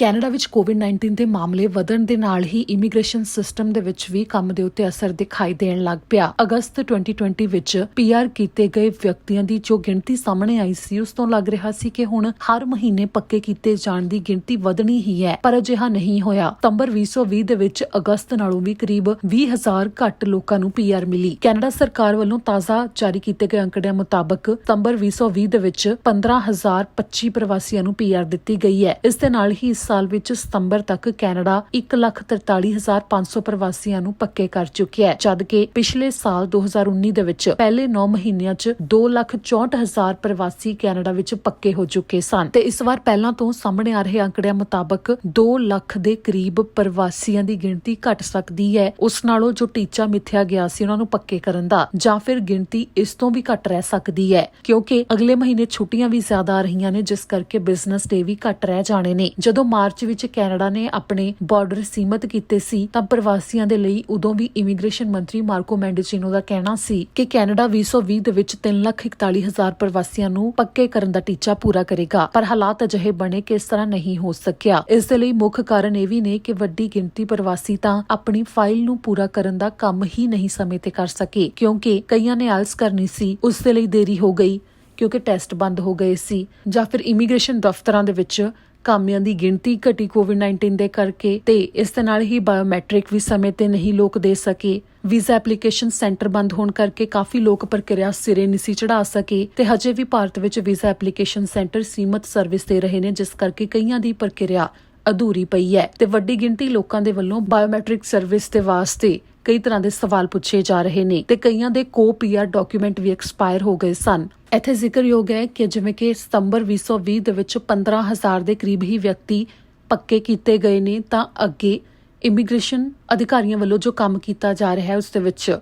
Canada ਵਿੱਚ ਕੋਵਿਡ-19 ਦੇ ਮਾਮਲੇ ਵਧਣ ਦੇ ਨਾਲ ਹੀ ਇਮੀਗ੍ਰੇਸ਼ਨ ਸਿਸਟਮ ਦੇ ਵਿੱਚ ਵੀ ਕੰਮ ਦੇ ਉੱਤੇ ਅਸਰ ਦਿਖਾਈ ਦੇਣ ਲੱਗ ਪਿਆ। ਅਗਸਤ 2020 ਵਿੱਚ ਪੀਆਰ ਕੀਤੇ ਗਏ ਵਿਅਕਤੀਆਂ ਦੀ ਜੋ ਗਿਣਤੀ ਸਾਹਮਣੇ ਆਈ ਸੀ ਉਸ ਤੋਂ ਲੱਗ ਰਿਹਾ ਸੀ ਕਿ ਹੁਣ ਹਰ ਮਹੀਨੇ ਪੱਕੇ ਕੀਤੇ ਜਾਣ ਦੀ ਗਿਣਤੀ ਵਧਣੀ ਹੀ ਹੈ, ਪਰ ਅਜਿਹਾ ਨਹੀਂ ਹੋਇਆ। ਸਤੰਬਰ 2020 ਦੇ ਵਿੱਚ ਅਗਸਤ ਨਾਲੋਂ ਵੀ ਕਰੀਬ 20,000 ਘੱਟ ਲੋਕਾਂ ਨੂੰ ਪੀਆਰ ਮਿਲੀ। ਕੈਨੇਡਾ ਸਰਕਾਰ ਵੱਲੋਂ ਤਾਜ਼ਾ ਜਾਰੀ ਕੀਤੇ ਗਏ ਅੰਕੜਿਆਂ ਮੁਤਾਬਕ ਸਤੰਬਰ 2020 ਦੇ ਵਿੱਚ 15,025 ਪ੍ਰਵਾਸੀਆਂ ਨੂੰ ਪੀਆਰ ਦਿੱਤੀ ਗਈ ਹੈ। ਇਸ ਦੇ ਨਾਲ ਹੀ ਸਾਲ ਵਿੱਚ ਸਤੰਬਰ ਤੱਕ ਕੈਨੇਡਾ 1,43,500 ਪ੍ਰਵਾਸੀਆਂ ਨੂੰ ਪੱਕੇ ਕਰ ਚੁੱਕਿਆ ਹੈ, ਜਦਕਿ ਪਿਛਲੇ ਸਾਲ 2019 ਦੇ ਵਿੱਚ ਪਹਿਲੇ 9 ਮਹੀਨਿਆਂ 'ਚ 2,64,000 ਪ੍ਰਵਾਸੀ ਕੈਨੇਡਾ ਵਿੱਚ ਪੱਕੇ ਹੋ ਚੁੱਕੇ ਸਨ ਤੇ ਇਸ ਵਾਰ ਪਹਿਲਾਂ ਤੋਂ ਸਾਹਮਣੇ ਆ ਰਹੇ ਅੰਕੜਿਆਂ ਮੁਤਾਬਕ 2 ਲੱਖ ਦੇ ਕਰੀਬ ਪ੍ਰਵਾਸੀਆਂ ਦੀ ਗਿਣਤੀ ਘਟ ਸਕਦੀ ਹੈ ਉਸ ਨਾਲੋਂ ਜੋ ਟੀਚਾ ਮਿੱਥਿਆ ਗਿਆ ਸੀ ਉਹਨਾਂ ਨੂੰ ਪੱਕੇ ਕਰਨ ਦਾ, ਜਾਂ ਫਿਰ ਗਿਣਤੀ ਇਸ ਤੋਂ ਵੀ ਘੱਟ ਰਹਿ ਸਕਦੀ ਹੈ ਕਿਉਂਕਿ ਅਗਲੇ ਮਹੀਨੇ ਛੁੱਟੀਆਂ ਵੀ ਜ਼ਿਆਦਾ ਆ ਰਹੀਆਂ ਨੇ, ਜਿਸ ਕਰਕੇ ਬਿਜ਼ਨਸ ਡੇ ਵੀ ਘੱਟ ਰਹਿ ਜਾਣੇ ਨੇ। ਜਦੋਂ ਮਾਰਚ ਵਿੱਚ ਕੈਨੇਡਾ ਨੇ ਆਪਣੇ ਬਾਰਡਰ ਸੀਮਤ ਕੀਤੇ ਸੀ ਤਾਂ ਪ੍ਰਵਾਸੀਆਂ ਦੇ ਲਈ ਉਦੋਂ ਵੀ ਇਮੀਗ੍ਰੇਸ਼ਨ ਮੰਤਰੀ ਮਾਰਕੋ ਮੈਂਡੀਚੀਨੋ ਦਾ ਕਹਿਣਾ ਸੀ ਕਿ ਕੈਨੇਡਾ 2020 ਦੇ ਵਿੱਚ 3,41,000 ਪ੍ਰਵਾਸੀਆਂ ਨੂੰ ਪੱਕੇ ਕਰਨ ਦਾ ਟੀਚਾ ਪੂਰਾ ਕਰੇਗਾ, ਪਰ ਹਾਲਾਤ ਅਜਿਹੇ ਬਣੇ ਕਿ ਇਸ ਤਰ੍ਹਾਂ ਨਹੀਂ ਹੋ ਸਕਿਆ। ਇਸ ਦੇ ਲਈ ਮੁੱਖ ਕਾਰਨ ਇਹ ਵੀ ਨੇ ਕਿ ਵੱਡੀ ਗਿਣਤੀ ਪ੍ਰਵਾਸੀ ਤਾਂ ਆਪਣੀ ਫਾਈਲ ਨੂੰ ਪੂਰਾ ਕਰਨ ਦਾ ਕੰਮ ਹੀ ਨਹੀਂ ਸਮੇਂ ਤੇ ਕਰ ਸਕੇ, ਕਿਉਂਕਿ ਕਈਆਂ ਨੇ ਆਇਲਸ ਕਰਨੀ ਸੀ, ਉਸ ਦੇ ਲਈ ਦੇਰੀ ਹੋ ਗਈ ਕਿਉਂਕਿ ਟੈਸਟ ਬੰਦ ਹੋ ਗਏ ਸੀ, ਜਾਂ ਫਿਰ ਇਮੀਗ੍ਰੇਸ਼ਨ ਦਫ਼ਤਰਾਂ ਦੇ ਵਿੱਚ ਕਾਮਿਆਂ ਦੀ ਗਿਣਤੀ ਘਟੀ ਕੋਵਿਡ-19 ਦੇ ਕਰਕੇ, ਤੇ ਇਸ ਦੇ ਨਾਲ ਹੀ ਬਾਇਓਮੈਟ੍ਰਿਕ ਵੀ ਸਮੇਂ ਤੇ ਨਹੀਂ ਲੋਕ ਦੇ ਸਕੇ। ਵੀਜ਼ਾ ਐਪਲੀਕੇਸ਼ਨ ਸੈਂਟਰ ਬੰਦ ਹੋਣ ਕਰਕੇ ਕਾਫੀ ਲੋਕ ਪ੍ਰਕਿਰਿਆ ਸਿਰੇ ਨਹੀਂ ਚੜਾ ਸਕੇ ਤੇ ਹਜੇ ਵੀ ਭਾਰਤ ਵਿੱਚ ਵੀਜ਼ਾ ਐਪਲੀਕੇਸ਼ਨ ਸੈਂਟਰ ਸੀਮਤ ਸਰਵਿਸ ਦੇ ਰਹੇ ਨੇ, ਜਿਸ ਕਰਕੇ ਕਈਆਂ ਦੀ ਪ੍ਰਕਿਰਿਆ ਅਧੂਰੀ ਪਈ ਹੈ ਤੇ ਵੱਡੀ ਗਿਣਤੀ ਲੋਕਾਂ ਦੇ ਵੱਲੋਂ ਬਾਇਓਮੈਟ੍ਰਿਕ ਸਰਵਿਸ ਦੇ ਵਾਸਤੇ ਕਈ ਤਰ੍ਹਾਂ ਦੇ ਸਵਾਲ ਪੁੱਛੇ ਜਾ ਰਹੇ ਨੇ ਤੇ ਕਈਆਂ ਦੇ ਪੀਆਰ ਡਾਕੂਮੈਂਟ ਵੀ ਐਕਸਪਾਇਰ ਹੋ ਗਏ ਸਨ। ਇੱਥੇ ਜ਼ਿਕਰਯੋਗ ਹੈ ਕਿ ਜਿਵੇਂ ਕਿ ਸਤੰਬਰ 2020 ਦੇ ਵਿੱਚ 15,000 ਦੇ ਕਰੀਬ ਹੀ ਵਿਅਕਤੀ ਪੱਕੇ ਕੀਤੇ ਗਏ ਨੇ, ਤਾਂ ਅੱਗੇ ਇਮੀਗ੍ਰੇਸ਼ਨ ਅਧਿਕਾਰੀਆਂ ਵੱਲੋਂ ਜੋ ਕੰਮ ਕੀਤਾ ਜਾ ਰਿਹਾ ਹੈ ਉਸ ਦੇ ਵਿੱਚ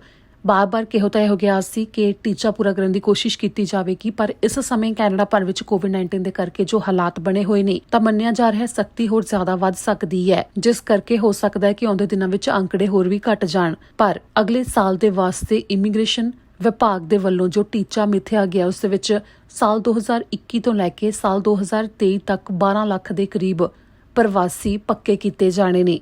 ਬਾਰ-ਬਾਰ ਕਿਹੋ ਤਾਂ ਹੋ ਗਿਆ ਸੀ ਕਿ ਟੀਚਾ ਪੂਰਾ ਕਰਨ ਦੀ ਕੋਸ਼ਿਸ਼ ਕੀਤੀ ਜਾਵੇਗੀ, ਪਰ ਇਸ ਸਮੇਂ ਕੈਨੇਡਾ ਭਰ ਵਿੱਚ ਕੋਵਿਡ-19 ਦੇ ਕਰਕੇ ਜੋ ਹਾਲਾਤ ਬਣੇ ਹੋਏ ਨੇ ਤਾਂ ਮੰਨਿਆ ਜਾ ਰਿਹਾ ਸਖਤੀ ਹੋਰ ਜ਼ਿਆਦਾ ਵੱਧ ਸਕਦੀ ਹੈ, ਜਿਸ ਕਰਕੇ ਹੋ ਸਕਦਾ ਹੈ ਕਿ ਆਉਂਦੇ ਦਿਨਾਂ ਵਿੱਚ ਅੰਕੜੇ ਹੋਰ ਵੀ ਘਟ ਜਾਣ। ਪਰ ਅਗਲੇ ਸਾਲ ਦੇ ਵਾਸਤੇ ਇਮੀਗ੍ਰੇਸ਼ਨ ਵਿਭਾਗ ਦੇ ਵੱਲੋਂ ਜੋ ਟੀਚਾ ਮਿਥਿਆ ਗਿਆ ਉਸ ਦੇ ਵਿੱਚ ਸਾਲ 2021 ਤੋਂ ਲੈ ਕੇ ਸਾਲ 2023 ਤੱਕ 12 ਲੱਖ ਦੇ ਕਰੀਬ ਪ੍ਰਵਾਸੀ ਪੱਕੇ ਕੀਤੇ ਜਾਣੇ ਨੇ।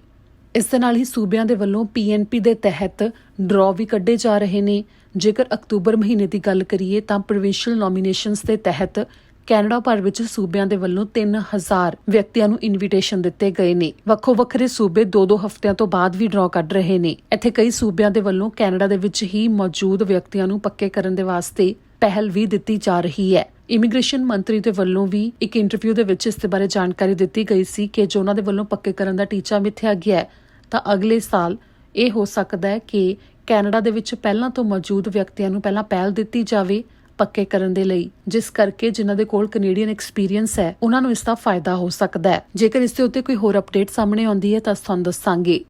ਇਸ ਦੇ ਨਾਲ ਹੀ ਸੂਬਿਆਂ ਦੇ ਵੱਲੋਂ PNP ਦੇ ਤਹਿਤ ਡਰਾਅ ਵੀ ਕੱਢੇ ਜਾ ਰਹੇ ਨੇ। ਜੇਕਰ ਅਕਤੂਬਰ ਮਹੀਨੇ ਦੀ ਗੱਲ ਕਰੀਏ ਤਾਂ ਪ੍ਰੋਵਿੰਸ਼ੀਅਲ ਨੋਮੀਨੇਸ਼ਨਸ ਦੇ ਤਹਿਤ ਕੈਨੇਡਾ ਭਰ ਵਿੱਚ ਸੂਬਿਆਂ ਦੇ ਵੱਲੋਂ 3,000 ਵਿਅਕਤੀਆਂ ਨੂੰ ਇਨਵੀਟੇਸ਼ਨ ਦਿੱਤੇ ਗਏ ਨੇ। ਵੱਖੋ ਵੱਖਰੇ ਸੂਬੇ 2-2 ਹਫ਼ਤਿਆਂ ਤੋਂ ਬਾਅਦ ਵੀ ਡਰਾਅ ਕੱਢ ਰਹੇ ਨੇ। ਇੱਥੇ ਕਈ ਸੂਬਿਆਂ ਦੇ ਵੱਲੋਂ ਕੈਨੇਡਾ ਦੇ ਵਿੱਚ ਹੀ ਮੌਜੂਦ ਵਿਅਕਤੀਆਂ ਨੂੰ ਪੱਕੇ ਕਰਨ ਦੇ ਵਾਸਤੇ ਪਹਿਲ ਵੀ ਦਿੱਤੀ ਜਾ ਰਹੀ ਹੈ। ਇਮੀਗ੍ਰੇਸ਼ਨ ਮੰਤਰੀ ਦੇ ਵੱਲੋਂ ਵੀ ਇੱਕ ਇੰਟਰਵਿਊ ਦੇ ਵਿੱਚ ਇਸ ਦੇ ਬਾਰੇ ਜਾਣਕਾਰੀ ਦਿੱਤੀ ਗਈ ਸੀ ਕਿ ਜੋ ਉਹਨਾਂ ਦੇ ਵੱਲੋਂ ਪੱਕੇ ਕਰਨ ਦਾ ਟੀਚਾ ਮਿਥਿਆ ਗਿਆ ਹੈ ਤਾਂ ਅਗਲੇ ਸਾਲ ਇਹ ਹੋ ਸਕਦਾ ਹੈ ਕਿ ਕੈਨੇਡਾ ਦੇ ਵਿੱਚ ਪਹਿਲਾਂ ਤੋਂ ਮੌਜੂਦ ਵਿਅਕਤੀਆਂ ਨੂੰ ਪਹਿਲਾਂ ਪਹਿਲ ਦਿੱਤੀ ਜਾਵੇ ਪੱਕੇ ਕਰਨ ਦੇ ਲਈ, ਜਿਸ ਕਰਕੇ ਜਿਨ੍ਹਾਂ ਦੇ ਕੋਲ ਕੈਨੇਡੀਅਨ ਐਕਸਪੀਰੀਅੰਸ ਹੈ ਉਹਨਾਂ ਨੂੰ ਇਸ ਦਾ ਫਾਇਦਾ ਹੋ ਸਕਦਾ ਹੈ। ਜੇਕਰ ਇਸ ਦੇ ਉੱਤੇ ਕੋਈ ਹੋਰ ਅਪਡੇਟ ਸਾਹਮਣੇ ਆਉਂਦੀ ਹੈ ਤਾਂ ਤੁਹਾਨੂੰ ਦੱਸਾਂਗੇ।